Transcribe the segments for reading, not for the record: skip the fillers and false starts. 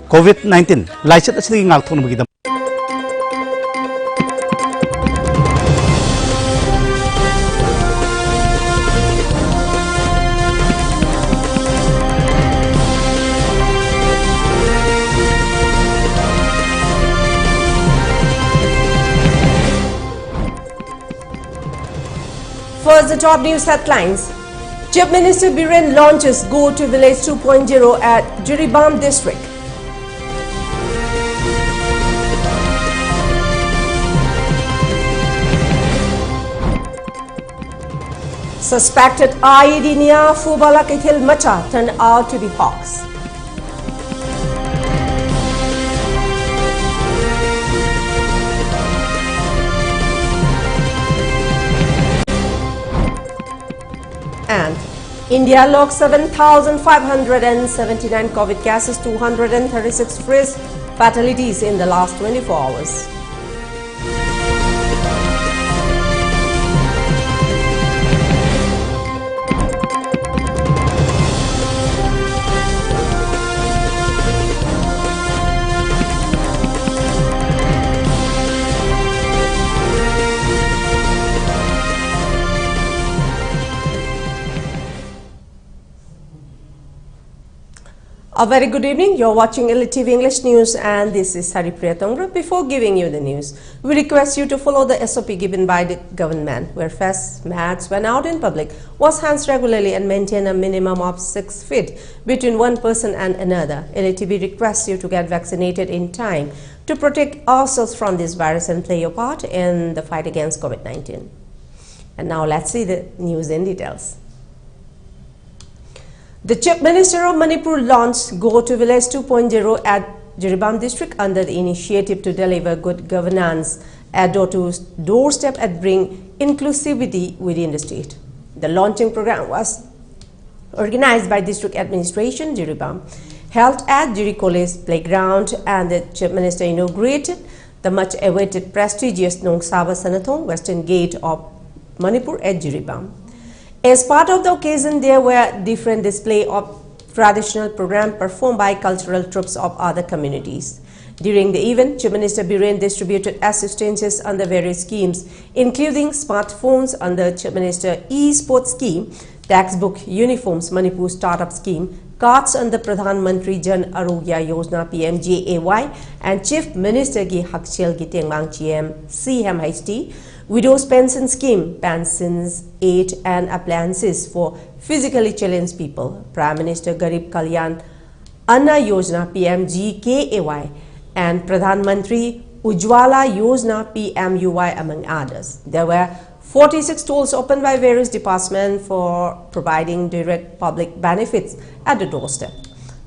COVID-19 laichet asigi ngakthon bagi dam. First, the top news headlines. Chief Minister Biren launches Go to Village 2.0 at Jiribam district. Suspected IED near Fubala Kithil Macha turned out to be hoax. And India logged 7,579 COVID cases, 236 fresh fatalities in the last 24 hours. A very good evening. You're watching ELITETV English News and this is HARIPRIYA. Before giving you the news, we request you to follow the SOP given by the government, where face masks when out in public, wash hands regularly and maintain a minimum of 6 feet between one person and another. ELITETV requests you to get vaccinated in time to protect ourselves from this virus and play your part in the fight against COVID-19. And now let's see the news in details. The Chief Minister of Manipur launched Go to Village 2.0 at Jiribam district under the initiative to deliver good governance at doorstep and bring inclusivity within the state. The launching program was organized by District Administration Jiribam, held at Jiri College Playground, and the Chief Minister inaugurated the much-awaited prestigious Nong Saba Sanathong Western Gate of Manipur at Jiribam. As part of the occasion, there were different display of traditional program performed by cultural troupes of other communities. During the event, Chief Minister Biren distributed assistances under various schemes, including smartphones under Chief Minister e-Sports scheme, textbook, uniforms, Manipur Startup scheme, cards under Pradhan Mantri Jan Arogya Yojana PMJAY, and Chief Minister Gi Hakshel Gitengbang CMHT, Widows Pension Scheme, pensions, aid and appliances for physically challenged people, Prime Minister Garib Kalyan Anna Yojana PMGKAY, and Pradhan Mantri Ujwala Yojana PMUY, among others. There were 46 stalls opened by various departments for providing direct public benefits at the doorstep.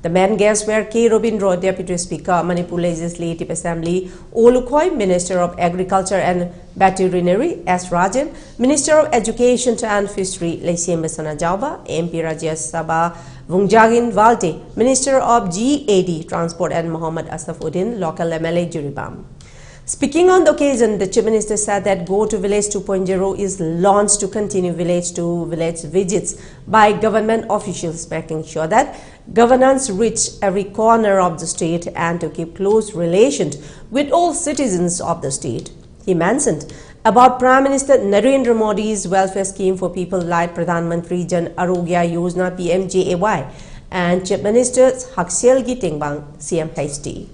The main guests were K. Robindro, Deputy Speaker, Manipur Legislative Assembly, Olukhoi, Minister of Agriculture and Veterinary, S. Rajan, Minister of Education and Fishery, Leisiem Besana Jauba, MP Rajya Sabha Vungjagin Valte, Minister of GAD, Transport, and Muhammad Asafuddin, local MLA Jiribam. Speaking on the occasion, the Chief Minister said that Go to Village 2.0 is launched to continue village-to-village visits by government officials, making sure that governance reach every corner of the state and to keep close relations with all citizens of the state. He mentioned about Prime Minister Narendra Modi's welfare scheme for people like Pradhan Mantri Jan Arogya Yojana PMJAY and Chief Minister Hakshel Gitengbang CMHT.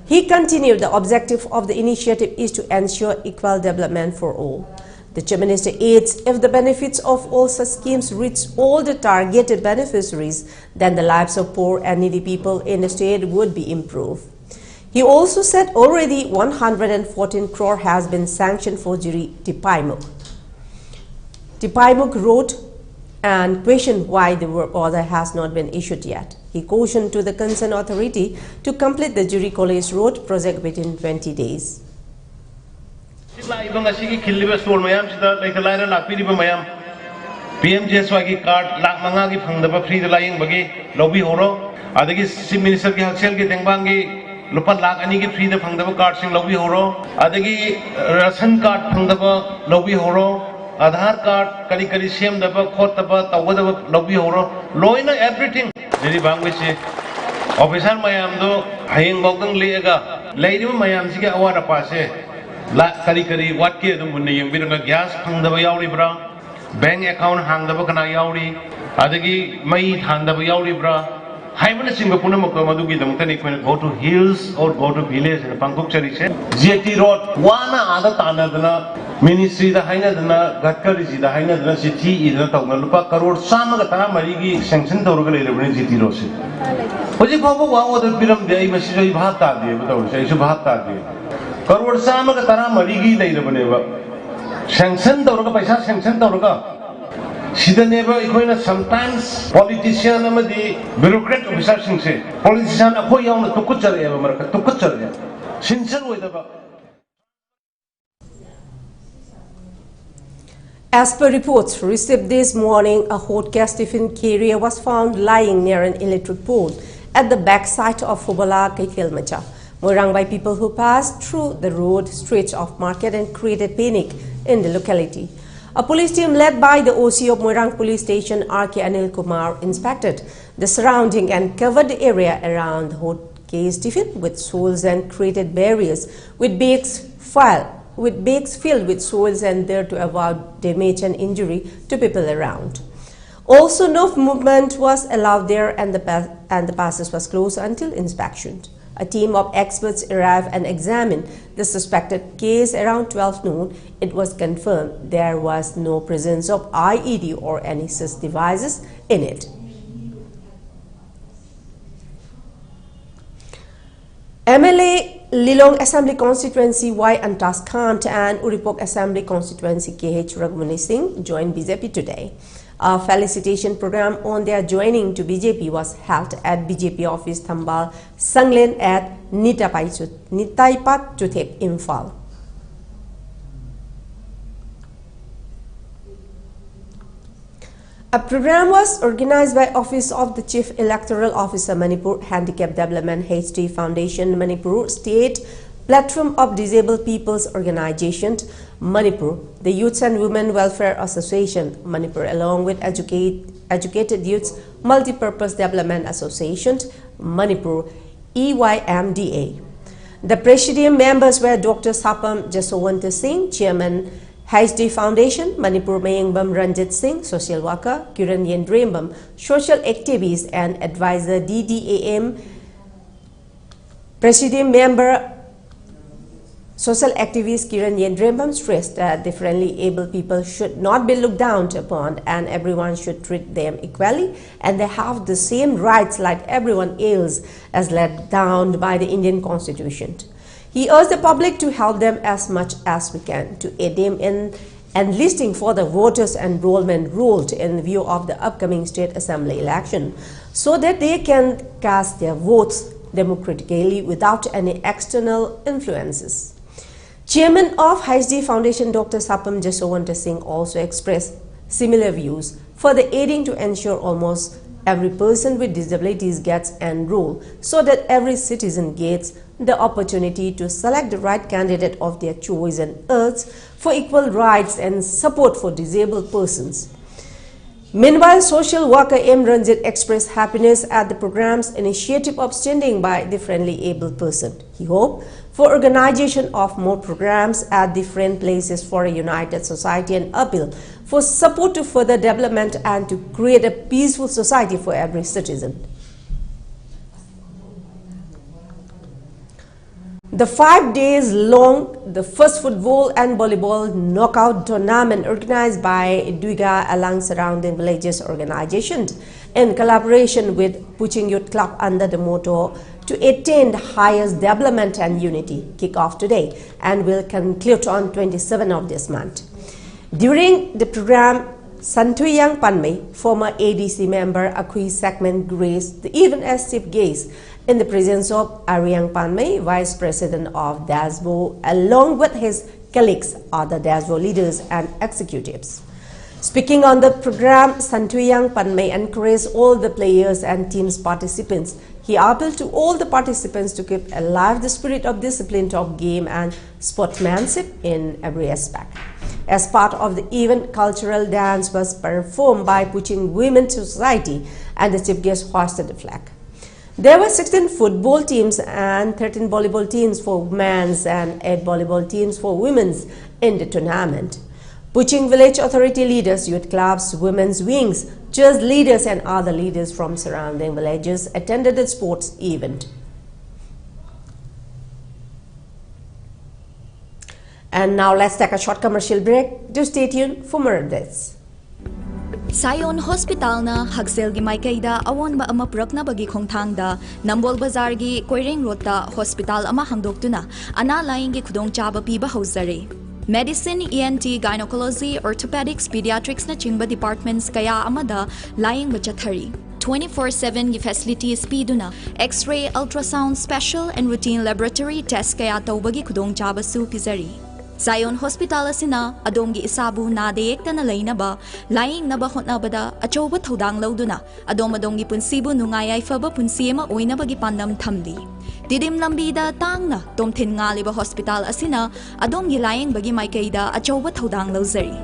He continued, the objective of the initiative is to ensure equal development for all. The Chief Minister adds, if the benefits of all such schemes reach all the targeted beneficiaries, then the lives of poor and needy people in the state would be improved. He also said already 114 crore has been sanctioned for Jiri Tipaimuk Road, and questioned why the work order has not been issued yet. He cautioned to the concerned authority to complete the Jiri College Road project within 20 days. PMJSY card lakh manga ki phangdaba free da lying bagi lobby horo adagi Chief Minister ki Hakshel ki tengbangi lupa lakh ani ki free da phangdaba card sing lobby horo adagi ration card phangdaba lobby horo Aadhaar card kali kali same daba khot daba tawadaba lobby horo loina everything Jiri bang which officer mayam do hayeng bogdang leega leiri mayam sigi awara pase la kari what ke dum bunne yang biranga gas phangdaba yauri bra bank account hangdaba kana yauri adagi mai thandaba yauri bra haimana singa punama ko madugi damtani ko go to hills or go to village and pangkok chari se GT road wana ada tanadana ministry da haina dana gatkari ji da haina dana city idana tawna lupa crore sama ga tara mari gi sanction tawra ga leile bani GT road se hoji babu wa order biram de ai masi jai bhat ta de bataw se isu bhat ta de crore sama ga tara mari gi leile bane ba sanction tawra ga paisa sanction tawra ga Sidaneba ikoina sometimes politician amadi bureaucrat officer singse politician akho yauna tukutchare eba marka tukutchare sincere oidaba. As per reports received this morning, a hot gas tiffin carrier was found lying near an electric pole at the backside of Hubala Kaikilmacha. Moirang by people who passed through the road stretch of market and created panic in the locality. A police team led by the OC of Moirang Police Station, R.K. Anil Kumar, inspected the surrounding and covered the area around the hot gas tiffin with soils and created barriers with bags filled with soils and there to avoid damage and injury to people around. Also, no movement was allowed there and the passage was closed until inspection. A team of experts arrived and examined the suspected case around 12 noon. It was confirmed there was no presence of IED or any such devices in it. MLA Lilong Assembly Constituency Y Antas Kant and Uripok Assembly Constituency KH Ragmani Singh joined BJP today. A felicitation program on their joining to BJP was held at BJP office Thambal Sanglen at Nitaipat Chuthek, Imphal. A program was organized by Office of the Chief Electoral Officer Manipur, Handicap Development HD Foundation Manipur, State Platform of Disabled People's Organization Manipur, the Youths and Women Welfare Association Manipur, along with Educated Youths Multipurpose Development Association Manipur, EYMDA. The Presidium members were Dr. Sapam Jasowanta Singh, Chairman HD Foundation, Manipur Mayangbam Ranjit Singh, Social Worker, Kiran Yendrembam, Social Activist and Advisor DDAM, Presidium member Social activist Kiran Yendrembam stressed that differently able people should not be looked down upon and everyone should treat them equally and they have the same rights like everyone else as laid down by the Indian Constitution. He urged the public to help them as much as we can to aid them in enlisting for the voters enrollment rolled in view of the upcoming state assembly election so that they can cast their votes democratically without any external influences. Chairman of HD Foundation Dr. Sapam Jasowanta Singh also expressed similar views, further aiding to ensure almost every person with disabilities gets enrolled so that every citizen gets the opportunity to select the right candidate of their choice and urge for equal rights and support for disabled persons. Meanwhile, social worker M. Ranjit expressed happiness at the program's initiative of standing by the friendly able person. He hoped for organization of more programs at different places for a united society and appeal for support to further development and to create a peaceful society for every citizen. The 5 days long, the first football and volleyball knockout tournament organized by Duiga along surrounding villages organization in collaboration with Puching Youth Club under the motto to attain the highest development and unity kick off today and will conclude on 27 of this month. During the program, Santuyang Panmei, former ADC member, Akui segment graced the event as chief guest in the presence of Ariang Panmei, Vice President of DASBO, along with his colleagues, other DASBO leaders and executives. Speaking on the program, Santuyang Panmei encouraged all the players and team's participants. He appealed to all the participants to keep alive the spirit of discipline of game and sportsmanship in every aspect. As part of the event, cultural dance was performed by Puching Women's Society and the chief guest hoisted the flag. There were 16 football teams and 13 volleyball teams for men's and 8 volleyball teams for women's in the tournament. Puching village authority leaders, youth clubs, women's wings, church leaders and other leaders from surrounding villages attended the sports event. And now let's take a short commercial break. Do stay tuned for more updates. Sayon Hospital na Hagsel gi Maikaida awon ba ama prakna bagi khongthangda Nambol Bazar gi Koireng Road ta hospital ama hangdoktuna ana laing gi khudong chaba piba hauzare. Medicine, ENT, Gynecology, Orthopedics, Pediatrics na chingba departments kaya amada laing ba chathari. 24/7 gi facilities piduna X-ray, ultrasound, special and routine laboratory test kaya tawbagi khudong chaba su pizari. Sayon Hospital asina adonggi isabu na deyekta na lainaba laing naba hotnabada achoba thodang lauduna adongi punsibu nungayay faba punsima oina bagi pandam thamdi didim lambida tangna tomthin nga liba hospital asina adonggi laing bagi maikaida achoba thodang lauzari.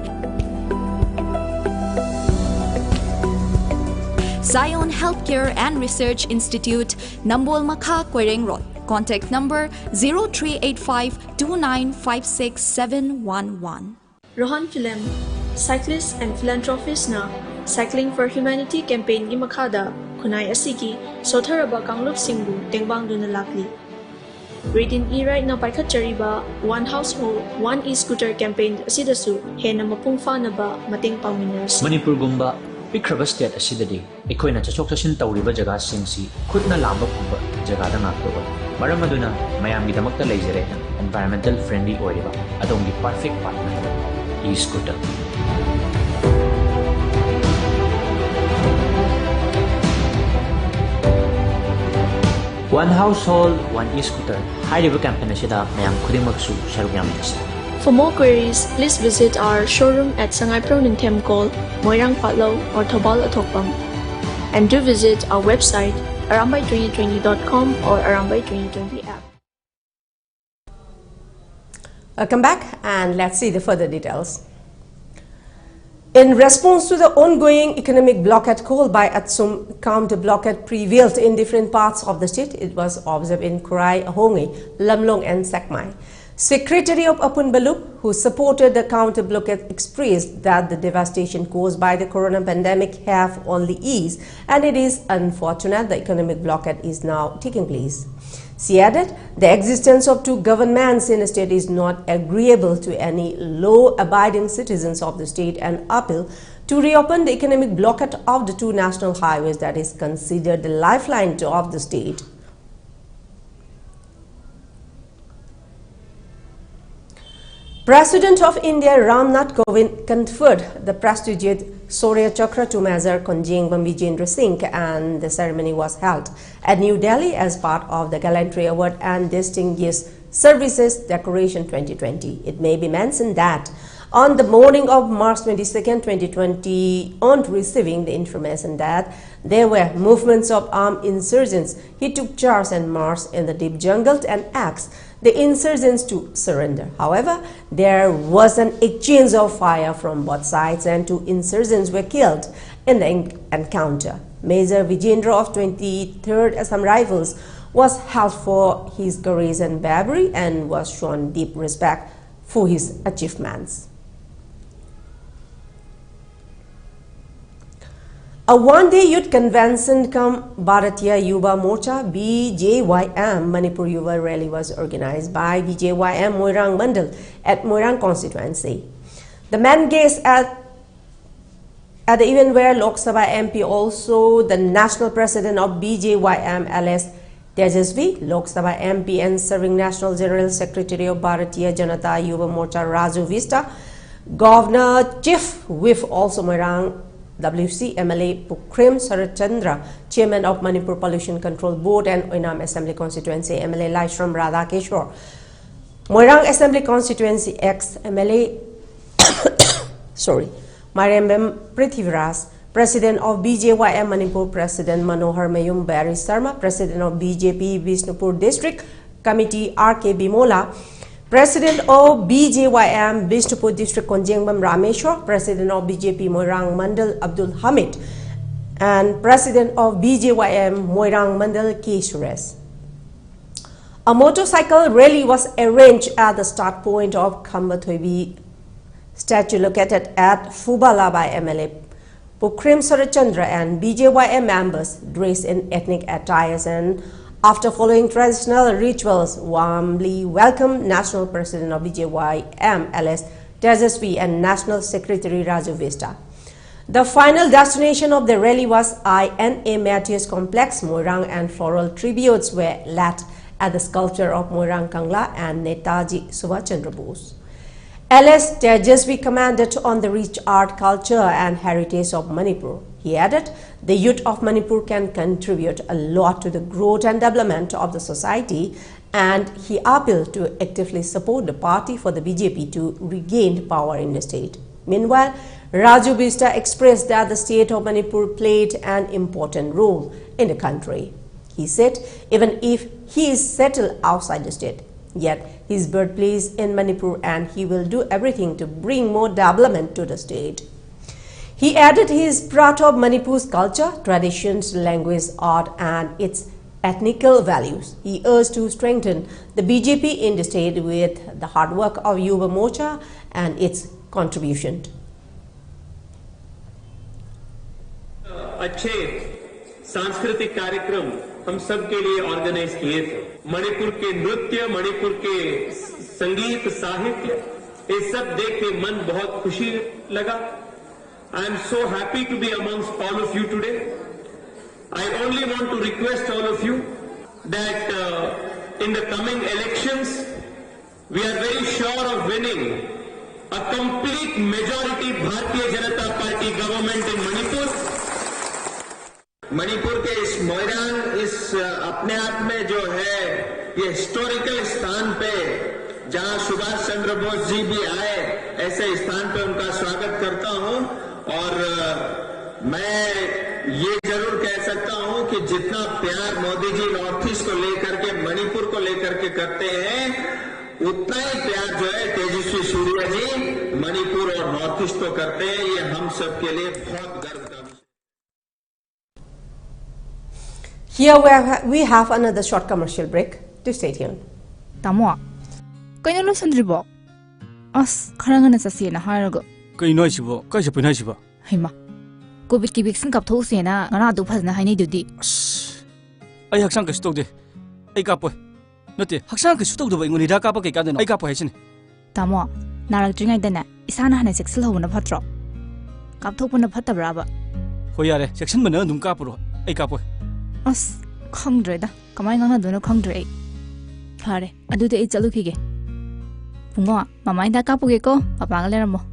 Sayon Healthcare and Research Institute, Nambol Makha, Koireng Road. Contact number 038529567111. Rohan Film, cyclist and philanthropist na Cycling for Humanity campaign gi makada kunay asigi sotharaba kanglup singbu tengbang duna lakli. Reading e-ride na paikhat chariba one household one e-scooter campaign asidasu hena mapungfa na ba mating pangminas. Manipur gumba pikraba state asidadi ekoina chachok chashin tawriba jaga singsi khutna lamba phumba jaga da ngaktoba maram aduna mayamgi damakta leijare environmental friendly oiriba adongi perfect partner e-scooter. One household one e-scooter hariba campaign asida mayam khudimaksu sharuk yamdasi. For more queries, please visit our showroom at Sangay Pronintem Call, Moirang Patlo or Tobal Atokpam. And do visit our website arambay2020.com or arambay2020 app. Welcome back and let's see the further details. In response to the ongoing economic blockade called by Atsum, counter blockade prevailed in different parts of the state. It was observed in Kurai, Hongi, Lamlong and Sakmai. Secretary of Apun Balup, who supported the counter blockade, expressed that the devastation caused by the corona pandemic have only eased and it is unfortunate the economic blockade is now taking place. She added, the existence of two governments in the state is not agreeable to any law-abiding citizens of the state and appeal to reopen the economic blockade of the two national highways that is considered the lifeline of the state. President of India Ram Nath Kovind conferred the prestigious Shaurya Chakra to Major Konjengbam Vijendra Singh, and the ceremony was held at New Delhi as part of the Gallantry Award and Distinguished Services Decoration 2020. It may be mentioned that on the morning of March 22, 2020, on receiving the information that there were movements of armed insurgents, he took charge and marched in the deep jungle and asked the insurgents to surrender. However, there was an exchange of fire from both sides and two insurgents were killed in the encounter. Major Vijendra of 23rd Assam Rifles was held for his courage and bravery and was shown deep respect for his achievements. A one-day youth convention cum Bharatiya Yuva Morcha BJYM Manipur Yuva Rally was organized by BJYM Moirang Mandal at Moirang constituency. The main guest at the event were Lok Sabha MP, also the national president of BJYM LS Tejasvi, Lok Sabha MP and serving National General Secretary of Bharatiya Janata Yuva Morcha Raju Vista, Governor Chief Whip also Moirang WC MLA Pukrim Sarat Chandra, Chairman of Manipur Pollution Control Board and Oinam Assembly Constituency MLA Laishram Radha Keshwar, Moirang Assembly Constituency ex MLA Mariambem Prithviras, President of BJYM Manipur President Manohar Mayum Barry Sarma, President of BJP Vishnupur District Committee RK Bimola, President of BJYM Vishnupur District Konjengbam Rameshwar, President of BJP Moirang Mandal Abdul Hamid, and President of BJYM Moirang Mandal K. Suresh. A motorcycle rally was arranged at the start point of Khambathoibi statue located at Fubala by MLA Pukrim Sarachandra and BJYM members dressed in ethnic attires and after following traditional rituals warmly welcomed National President of BJYM LS Tejasvi and National Secretary Raju Vista. The final destination of the rally was INA Matthias Complex, Moirang, and floral tributes were laid at the sculpture of Moirang Kangla and Netaji Subhash Chandra Bose. LS Tejasvi commented on the rich art, culture and heritage of Manipur. He added, the youth of Manipur can contribute a lot to the growth and development of the society, and he appealed to actively support the party for the BJP to regain power in the state. Meanwhile, Raju Vista expressed that the state of Manipur played an important role in the country. He said, even if he is settled outside the state, yet his birthplace in Manipur and he will do everything to bring more development to the state. He added he is proud of Manipur's culture, traditions, language, art and its ethnical values. He urged to strengthen the BJP in the state with the hard work of Yuva Morcha and its contribution. अच्छे सांस्कृतिक कार्यक्रम हम सब के लिए organise किए थे। मणिपुर के नृत्य, मणिपुर के संगीत, साहित्य, ये सब देख के मन बहुत खुशी लगा। I am so happy to be amongst all of you today. I only want to request all of you that in the coming elections, we are very sure of winning a complete majority Bharatiya Janata Party government in Manipur. Manipur के इस मोइरांग इस अपने आप में जो है ये historical स्थान पे जहां सुभाष चंद्र बोस जी भी आए, ऐसे स्थान पे उनका स्वागत करता हूं और मैं ये जरूर कह सकता हूं कि जितना प्यार मोदी जी नॉर्थ ईस्ट को लेकर के मणिपुर को लेकर के करते हैं, उतना ही प्यार जो है तेजस्वी सूर्या जी मणिपुर और नॉर्थ ईस्ट को करते हैं। ये हम सब के लिए बहुत गर्व का। Here we have another short commercial break. To stay tuned. Tamo, kaya lo sandribo. As karanga na sasi na harago. Kay noy sibo, kay siya pinay sibo. Hima, COVID ki vaccine kap thos na ngana du phas na hai ni dudi. Ay haksang ka stog de. Ay kapoy. Note, haksang ka stog do ba inguni da kapa kay kada no. Ay kapoy sin. Tamo, narak jingai dana isana hana sexual ho na phatro. Kap thok na phatta braba. Hoyare, section mana dum kapuro. Ay kapoy. As khangdre da kamai ngana do no khangdre. Phare, adu de chalu khige. Pungo, mamai da kapuge ko papa ga leramo.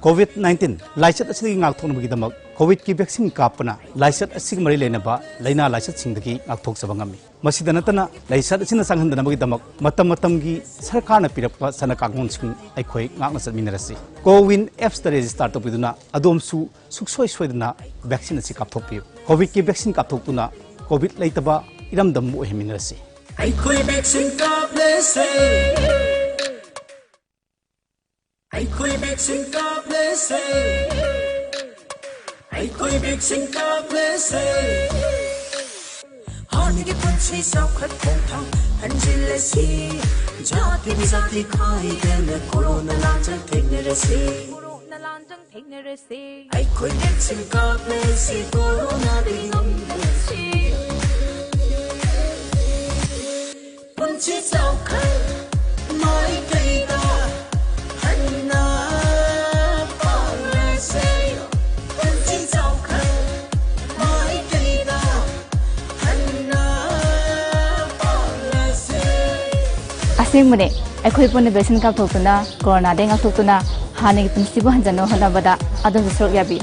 COVID-19 lysate असि ngakthon bagi damak COVID ki vaccine kapna lysate असि mari lena ba laina lysate singdagi ngakthok sabangami masida natana lysate asina sanghandana bagi damak matam gi sarkar na pirakpa sana kangon sing aikhoi ngakna satminarasi Cowin apps ta register to piduna adom su suksoi soidana vaccine asi kapthokpiu COVID ki vaccine kapthokuna COVID laitaba iramdam mu heminarasi aikhoi vaccine kaplese aikhoi vaccine kaplese aikhoi vaccine kaplese hone ki punchi saukhat thong hanjilasi jati bizati khai den corona lanjang thengnerase aikhoi vaccine kaplese corona dingamsi punchi saukhat mai kaida Asingmune, aikhoi pon vaccine kap thokuna corona de ngak thokuna hani punsi bo hanjano hanabada adon sorok yabi.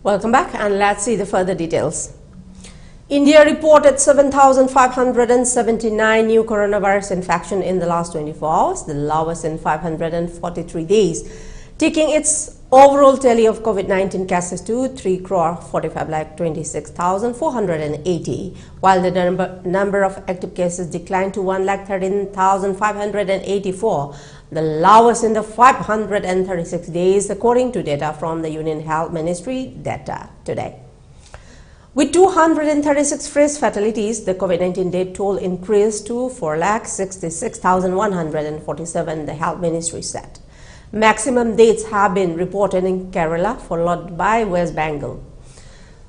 Welcome back, and let's see the further details. India reported 7,579 new coronavirus infections in the last 24 hours, the lowest in 543 days, taking its overall tally of COVID-19 cases to 3,45,26,480, while the number of active cases declined to 1,13,584, the lowest in the 536 days, according to data from the Union Health Ministry data today. With 236 fresh fatalities, the COVID-19 death toll increased to 4,66,147, the Health Ministry said. Maximum deaths have been reported in Kerala, followed by West Bengal.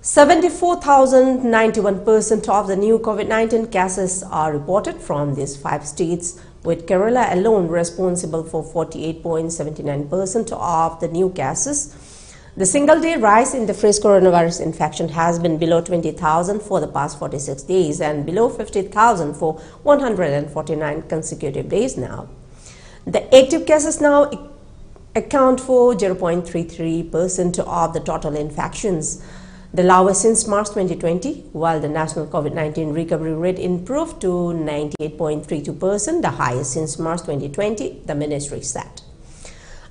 74,091% of the new COVID-19 cases are reported from these 5 states, with Kerala alone responsible for 48.79% of the new cases. The single-day rise in the fresh coronavirus infection has been below 20,000 for the past 46 days and below 50,000 for 149 consecutive days now. The active cases now account for 0.33% of the total infections, the lowest since March 2020, while the national COVID-19 recovery rate improved to 98.32%, the highest since March 2020, the ministry said.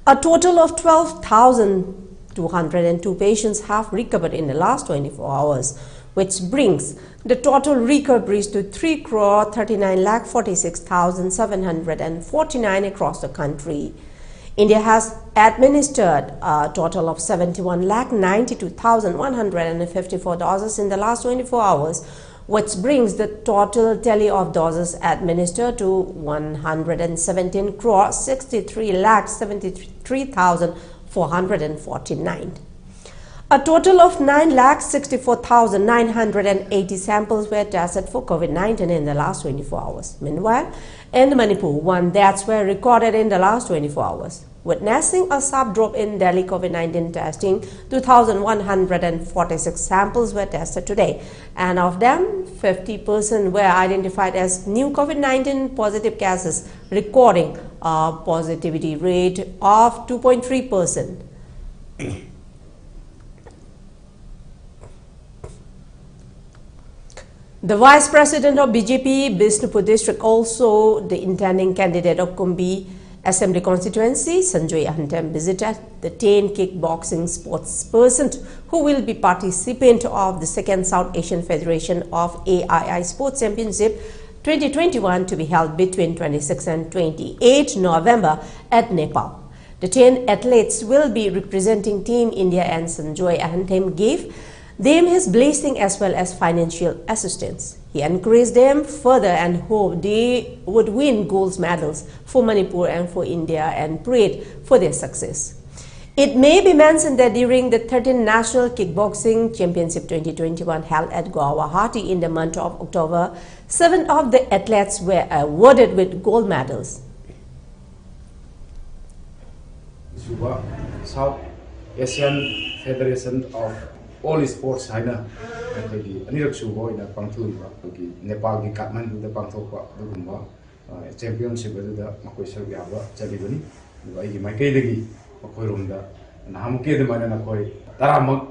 A total of 12,202 patients have recovered in the last 24 hours, which brings the total recoveries to 3,39,46,749 across the country. India has administered a total of 71,92,154 doses in the last 24 hours, which brings the total tally of doses administered to 117,63,73,449. A total of 9,64,980 samples were tested for COVID-19 in the last 24 hours. Meanwhile, in Manipur, 1 deaths were recorded in the last 24 hours. Witnessing a sharp drop in Delhi COVID-19 testing, 2,146 samples were tested today, and of them, 50% were identified as new COVID-19 positive cases, recording a positivity rate of 2.3%. The Vice President of BJP, Bishnupur District, also the intending candidate of Kumbi Assembly constituency, Sanjoy Ahantem, visited the 10 kickboxing sports person who will be participant of the 2nd South Asian Federation of AII Sports Championship 2021 to be held between 26 and 28 November at Nepal. The 10 athletes will be representing Team India, and Sanjoy Ahantem gave them his blessing as well as financial assistance. He encouraged them further and hoped they would win gold medals for Manipur and for India, and prayed for their success. It may be mentioned that during the 13th National Kickboxing Championship 2021 held at Guwahati in the month of October, 7 of the athletes were awarded with gold medals. South Asian Federation of all sports haina the anirak subo ina pangthulba ki Nepal ki Kathmandu da pangthokpa dugumba championship da makoi sarv yaba chalibani ai gi makai dagi makoi romda nahamuke de mana nakoi taramak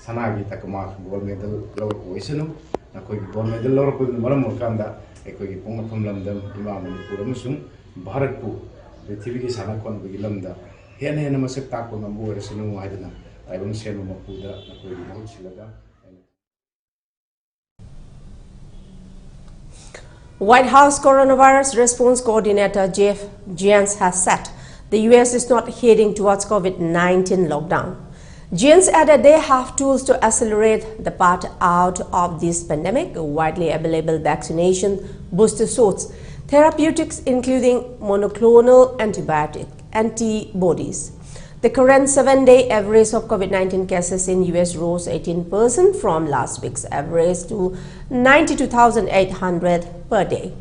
sanagi takma gold medal lor oisanu nakoi gold medal lor ko maram murkanda ekoi gi pongathum lamdam ima Manipur amasung Bharatpu prithvi ki sana kon gi lamda hena hena masak takko nambu resinu haidana. White House Coronavirus Response Coordinator Jeff Zients has said the U.S. is not heading towards COVID-19 lockdown. Zients added they have tools to accelerate the path out of this pandemic: widely available vaccination, booster shots, therapeutics including monoclonal antibodies. The current 7-day average of COVID-19 cases in U.S. rose 18% from last week's average to 92,800 per day.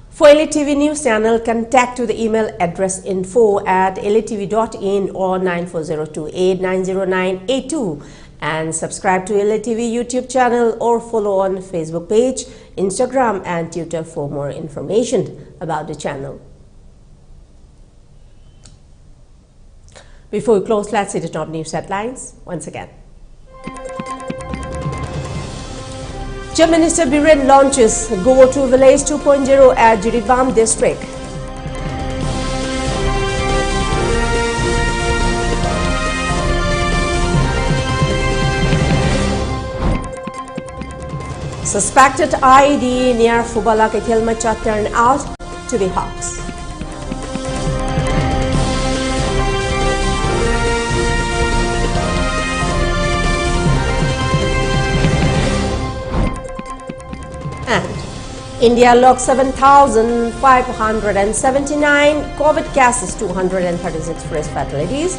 For ELITETV News Channel, contact to the email address info@elitv.in or 9402890982, and subscribe to ELITETV YouTube channel or follow on Facebook page, Instagram and Twitter for more information about the channel. Before we close, let's see the top news headlines once again. Chief Minister Biren launches Go to Village 2.0 at Jiribam district. Suspected IED near Fubala Ketilmacha turned out to be hoax. And India logged 7,579 COVID cases, 236 fresh fatalities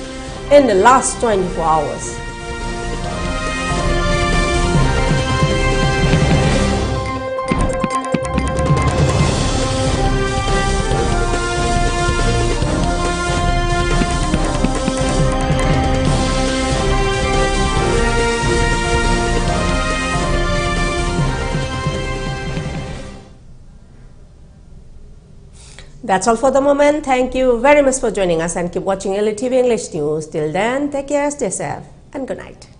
in the last 24 hours. That's all for the moment. Thank you very much for joining us and keep watching ELITETV English News. Till then, take care, stay safe, and good night.